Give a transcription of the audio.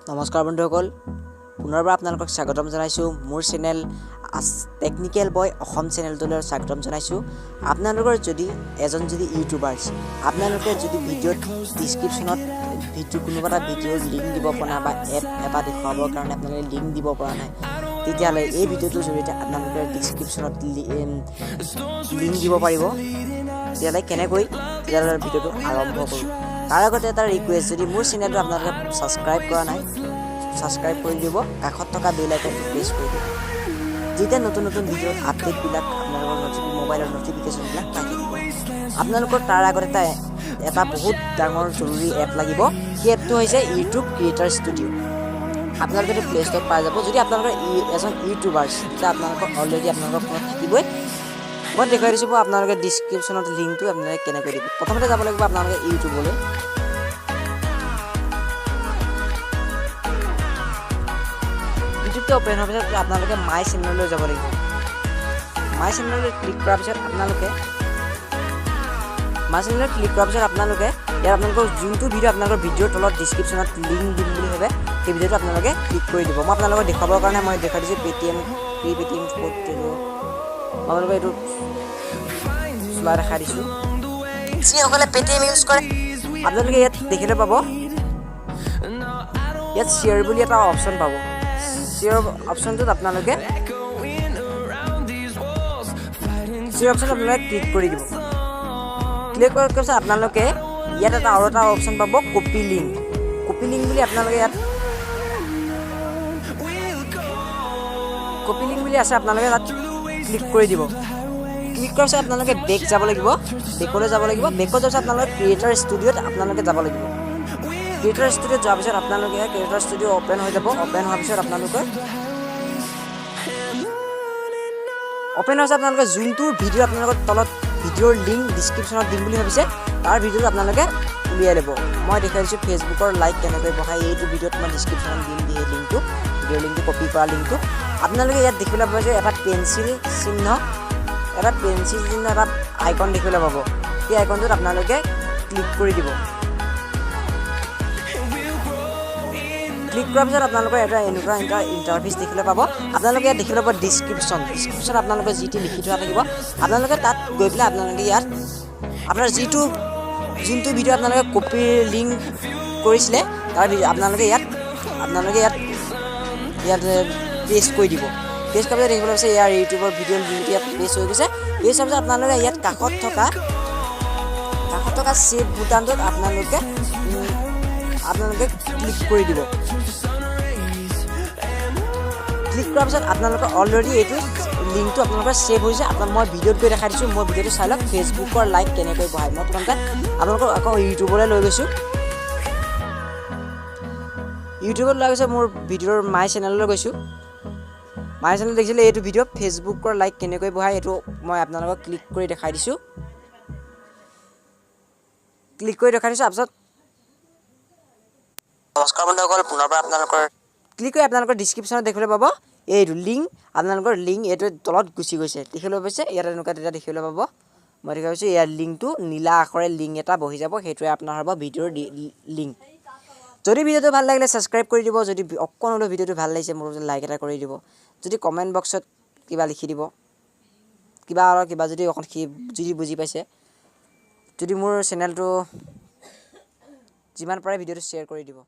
নমস্কাৰ বন্ধুসকল, পুনৰবাৰ আপোনালোকক স্বাগতম জনাইছোঁ মোৰ চেনেল টেকনিকেল বয় অসম চেনেলটোলৈ স্বাগতম জনাইছোঁ। আপোনালোকৰ যদি ইউটিউবাৰ্ছ আপোনালোকে যদি ভিডিঅ'ত ডিছক্ৰিপশ্যনত কোনোবা এটা ভিডিঅ'ৰ লিংক দিব পৰা নাই বা এপ এটা দেখুৱাবৰ কাৰণে আপোনালোকে লিংক দিব পৰা নাই, তেতিয়াহ'লে এই ভিডিঅ'টোৰ জৰিয়তে আপোনালোকে ডিছক্ৰিপশ্যনত লিংক দিব পাৰিব। তেতিয়াহ'লে ভিডিঅ'টো আৰম্ভ কৰোঁ। তাৰ আগতে এটা ৰিকুৱেষ্ট, যদি মোৰ চেনেলটো আপোনালোকে ছাবস্ক্ৰাইব কৰা নাই, ছাবস্ক্ৰাইব কৰি দিব, কাষত থকা বেল আইকনটো প্ৰেছ কৰি দিব। যেতিয়া নতুন নতুন ভিডিঅ'ৰ আপডেটবিলাক আপোনালোকৰ মোবাইলৰ ন'টিফিকেশ্যনবিলাক পাই থাকিব। আপোনালোকৰ তাৰ আগত এটা বহুত ডাঙৰ জৰুৰী এপ লাগিব। সেই এপটো হৈছে ইউটিউব ক্ৰিয়েটাৰ ষ্টুডিঅ'। আপোনালোকে এইটো প্লে ষ্ট'ৰত পাই যাব। যদি আপোনালোকৰ এজন ইউটিউবাৰ্ছ, তেতিয়া আপোনালোকৰ অলৰেডি আপোনালোকৰ ফোনত থাকিবই। মই দেখুৱাই দিছোঁ আপোনালোকে ডিছক্ৰিপশ্যনত লিংকটো আপোনালোকে কেনেকৈ দিব। প্ৰথমতে যাব লাগিব আপোনালোকে ইউটিউবলৈ। ইউটিউবটো অ'পেন হোৱাৰ পিছত আপোনালোকে মাই চেনেললৈ যাব লাগিব। মাই চেনেললৈ ক্লিক কৰাৰ পিছত আপোনালোকে ইয়াত আপোনালোকৰ যোনটো ভিডিঅ' আপোনালোকৰ ভিডিঅ'ৰ তলত ডিছক্ৰিপশ্যনত লিংক দিম বুলি ভাবে, সেই ভিডিঅ'টো আপোনালোকে ক্লিক কৰি দিব। মই আপোনালোকক দেখুৱাবৰ কাৰণে মই দেখাই দিছোঁ পে'টিএম কোড। মই আপোনালোকে এইটো চলাই দেখাই দিছোঁ। যিসকলে পে'টিএম ইউজ কৰে আপোনালোকে ইয়াত দেখিলে পাব, ইয়াত শ্বেয়াৰ বুলি এটা অপশ্যন পাব। শ্বেয়াৰ অপশ্যনটোত আপোনালোকে ক্লিক কৰি দিব। ক্লিক কৰাৰ পিছত আপোনালোকে ইয়াত আৰু এটা অপশ্যন পাব, কপি লিংক বুলি। আপোনালোকে ইয়াত কপি লিংক বুলি আছে, আপোনালোকে তাত ক্লিক কৰি দিব। ক্লিক কৰাৰ পিছত আপোনালোকে বেক যাব লাগিব, বেকলৈ যাব লাগিব। বেকত যোৱাৰ পিছত আপোনালোকে ক্ৰিয়েটাৰ ষ্টুডিঅ'ত আপোনালোকে যাব লাগিব। ক্ৰিয়েটাৰ ষ্টুডিঅ'ত যোৱাৰ পিছত আপোনালোকে ক্ৰিয়েটাৰ ষ্টুডিঅ' অ'পেন হৈ যাব। অ'পেন হোৱাৰ পিছত আপোনালোকে যোনটো ভিডিঅ' আপোনালোকৰ তলত ভিডিঅ'ৰ লিংক ডিছক্ৰিপশ্যনত দিম বুলি ভাবিছে, তাৰ ভিডিঅ'টো আপোনালোকে উলিয়াই ল'ব। মই দেখাই দিছোঁ ফেচবুকৰ লাইক কেনেকৈ বহাই। এইটো ভিডিঅ'ত মই ডিছক্ৰিপশ্যনত দিম সেই লিংকটো, ভিডিঅ'ৰ লিংকটো কপি কৰা লিংকটো। আপোনালোকে ইয়াত দেখিবলৈ পাব যে এটা পেঞ্চিল চিহ্ন, এটা আইকন দেখিবলৈ পাব। সেই আইকনটোত আপোনালোকে ক্লিক কৰি দিব। ক্লিক কৰাৰ পিছত আপোনালোকৰ এটা এনেকুৱা ইণ্টাৰফেচ দেখিবলৈ পাব। আপোনালোকে ইয়াত দেখিবলৈ পাব ডিছক্ৰিপশ্যন আপোনালোকে যিটো লিখি থোৱা থাকিব। আপোনালোকে তাত গৈ পেলাই আপোনালোকে ইয়াত আপোনাৰ যোনটো ভিডিঅ' আপোনালোকে কপিৰ লিংক কৰিছিলে, তাৰ আপোনালোকে ইয়াত পেষ্ট কৰি দিব। পেষ্ট কৰাৰ পিছত দেখিবলৈ পাইছে ইয়াৰ ইউটিউবৰ ভিডিঅ'ৰ লিংকটো ইয়াত পেষ্ট হৈ গৈছে। পেষ্ট হোৱাৰ পিছত আপোনালোকে ইয়াত কাষত থকা ছেভ বুটামটোত আপোনালোকে ক্লিক কৰি দিব। ক্লিক কৰাৰ পিছত আপোনালোকৰ অলৰেডি এইটো লিংকটো আপোনালোকৰ ছেভ হৈছে। মই ভিডিঅ'ত গৈ দেখাই দিছোঁ। মই ভিডিঅ'টো চাই লওক, ফেচবুকৰ লাইক কেনেকৈ বহায়। মই প্ৰথমতে আপোনালোকক আকৌ ইউটিউবলৈ লৈ গৈছোঁ। ইউটিউবত লৈ গৈছে, মোৰ ভিডিঅ'ৰ মাই চেনেললৈ গৈছোঁ। মাই চেনেল দেখিছিলে এইটো ভিডিঅ' ফেচবুকৰ লাইক কেনেকৈ বহায়, এইটো মই আপোনালোকক ক্লিক কৰি দেখাই দিছোঁ। তাৰপিছত নমস্কাৰ বন্ধুসকল, পুনৰবাৰ ক্লিক কৰি আপোনালোকৰ ডিছক্ৰিপশ্যনত দেখিবলৈ পাব এইটো লিংক। আপোনালোকৰ লিংক এইটো তলত গুচি গৈছে, দেখিবলৈ পাইছে। ইয়াত এনেকুৱা তেতিয়া দেখিবলৈ পাব। মই দেখা পাইছোঁ ইয়াৰ লিংকটো নীলা আখৰে লিংক এটা বহি যাব, সেইটোৱে আপোনাৰ হ'ব ভিডিঅ'ৰ লিংক। যদি ভিডিঅ'টো ভাল লাগিলে ছাবস্ক্ৰাইব কৰি দিব। যদি অকণ হ'লেও ভিডিঅ'টো ভাল লাগিছে, মোৰ লাইক এটা কৰি দিব। যদি কমেণ্ট বক্সত কিবা লিখি দিব, কিবা যদি অকণ যদি বুজি পাইছে। যদি মোৰ চেনেলটো যিমান পাৰে ভিডিঅ'টো শ্বেয়াৰ কৰি দিব।